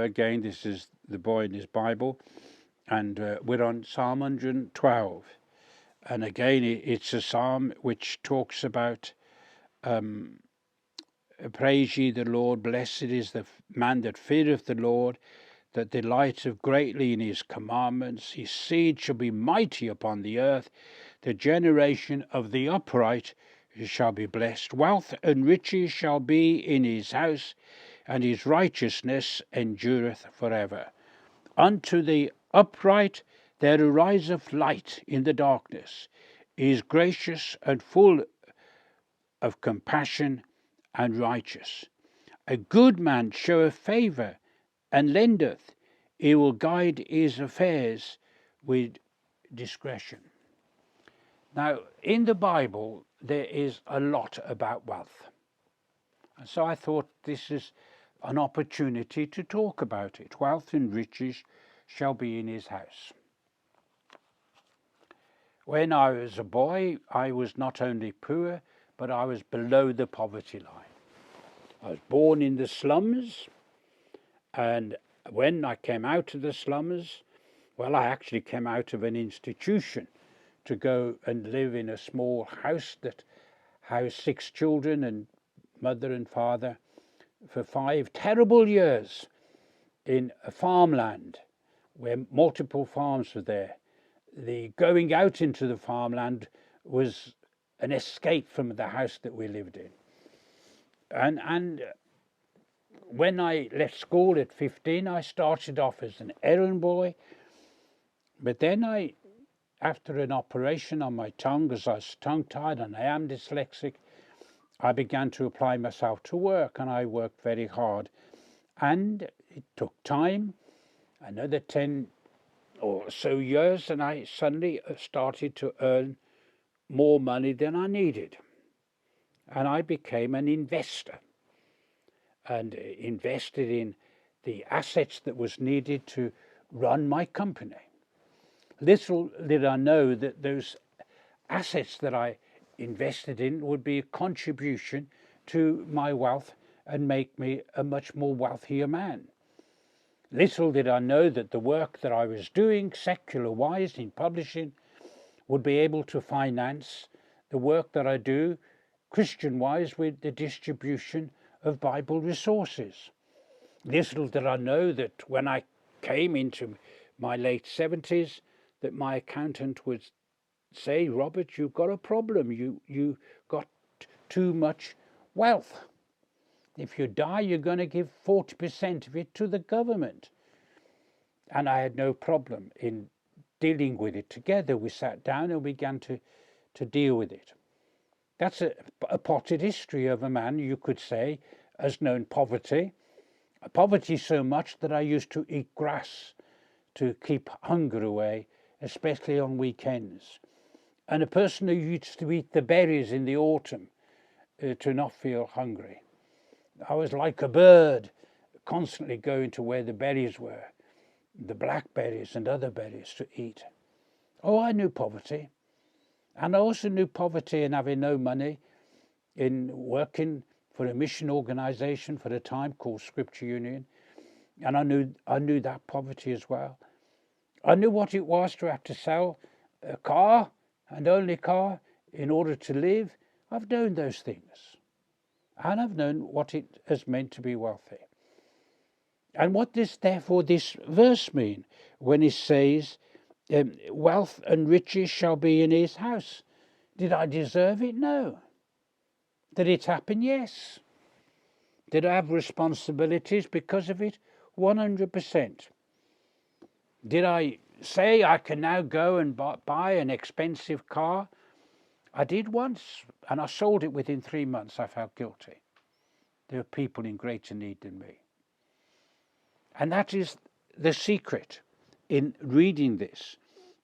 Hello again, this is the boy in his Bible, and we're on Psalm 112. And again, it's a psalm which talks about praise ye the Lord, blessed is the man that feareth the Lord, that delighteth greatly in his commandments. His seed shall be mighty upon the earth, the generation of the upright shall be blessed. Wealth and riches shall be in his house, and his righteousness endureth forever. Unto the upright there ariseth light in the darkness. He is gracious and full of compassion and righteous. A good man showeth favour and lendeth. He will guide his affairs with discretion. Now, in the Bible, there is a lot about wealth. And so I thought this is an opportunity to talk about it. Wealth and riches shall be in his house. When I was a boy, I was not only poor, but I was below the poverty line. I was born in the slums, and when I came out of the slums, well, I actually came out of an institution to go and live in a small house that housed 6 children and mother and father for 5 terrible years in a farmland where multiple farms were there. The going out into the farmland was an escape from the house that we lived in. And when I left school at 15, I started off as an errand boy. But then after an operation on my tongue, because I was tongue-tied and I am dyslexic, I began to apply myself to work, and I worked very hard. And it took time, another 10 or so years, and I suddenly started to earn more money than I needed. And I became an investor and invested in the assets that was needed to run my company. Little did I know that those assets that I invested in would be a contribution to my wealth and make me a much more wealthier man. Little did I know that the work that I was doing secular-wise in publishing would be able to finance the work that I do Christian-wise with the distribution of Bible resources. Little did I know that when I came into my late 70s, that my accountant would say, Robert, you've got a problem. You got too much wealth. If you die, you're going to give 40% of it to the government. And I had no problem in dealing with it. Together we sat down and began to deal with it. That's a potted history of a man, you could say, has known poverty. Poverty so much that I used to eat grass to keep hunger away, especially on weekends. And a person who used to eat the berries in the autumn to not feel hungry. I was like a bird, constantly going to where the berries were, the blackberries and other berries to eat. Oh, I knew poverty. And I also knew poverty in having no money, in working for a mission organization for a time called Scripture Union. And I knew that poverty as well. I knew what it was to have to sell a car, and only car, in order to live. I've known those things. And I've known what it has meant to be wealthy. And what does therefore this verse mean when it says, wealth and riches shall be in his house? Did I deserve it? No. Did it happen? Yes. Did I have responsibilities because of it? 100%. Did I say I can now go and buy an expensive car? I did once, and I sold it within 3 months. I felt guilty. There are people in greater need than me. And that is the secret in reading this.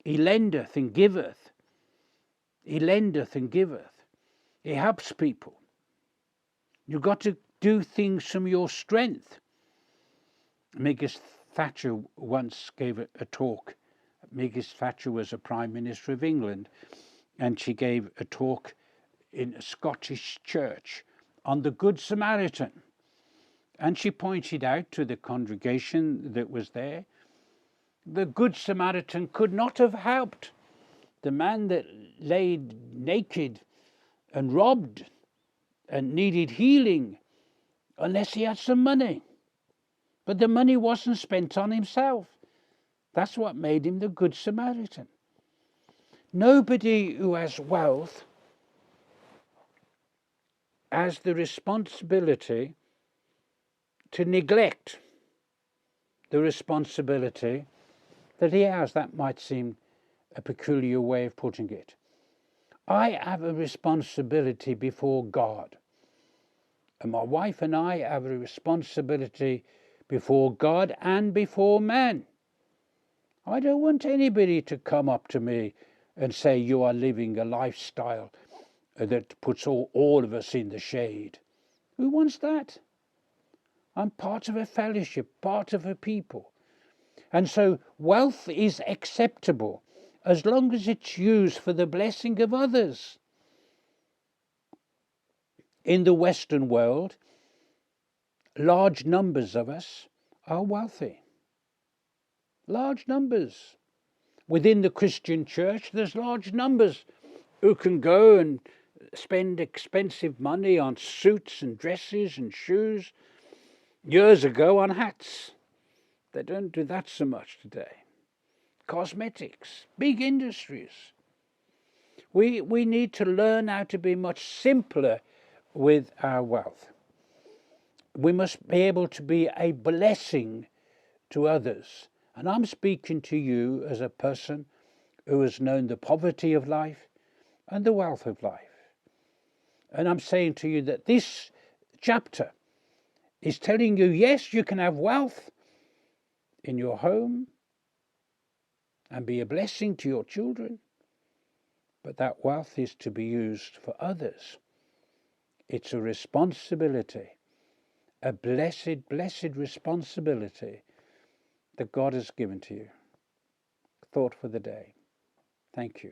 He lendeth and giveth. He lendeth and giveth. He helps people. You've got to do things from your strength. Margaret Thatcher once gave a talk. Margaret Thatcher was a Prime Minister of England, and she gave a talk in a Scottish church on the Good Samaritan. And she pointed out to the congregation that was there, the Good Samaritan could not have helped the man that lay naked and robbed and needed healing unless he had some money. But the money wasn't spent on himself. That's what made him the Good Samaritan. Nobody who has wealth has the responsibility to neglect the responsibility that he has. That might seem a peculiar way of putting it. I have a responsibility before God. And my wife and I have a responsibility before God and before man. I don't want anybody to come up to me and say you are living a lifestyle that puts all of us in the shade. Who wants that? I'm part of a fellowship, part of a people. And so wealth is acceptable as long as it's used for the blessing of others. In the Western world, large numbers of us are wealthy. Large numbers. Within the Christian church, there's large numbers who can go and spend expensive money on suits and dresses and shoes. Years ago on hats. They don't do that so much today. Cosmetics, big industries. We need to learn how to be much simpler with our wealth. We must be able to be a blessing to others. And I'm speaking to you as a person who has known the poverty of life and the wealth of life. And I'm saying to you that this chapter is telling you, yes, you can have wealth in your home and be a blessing to your children, but that wealth is to be used for others. It's a responsibility, a blessed, blessed responsibility that God has given to you. Thought for the day. Thank you.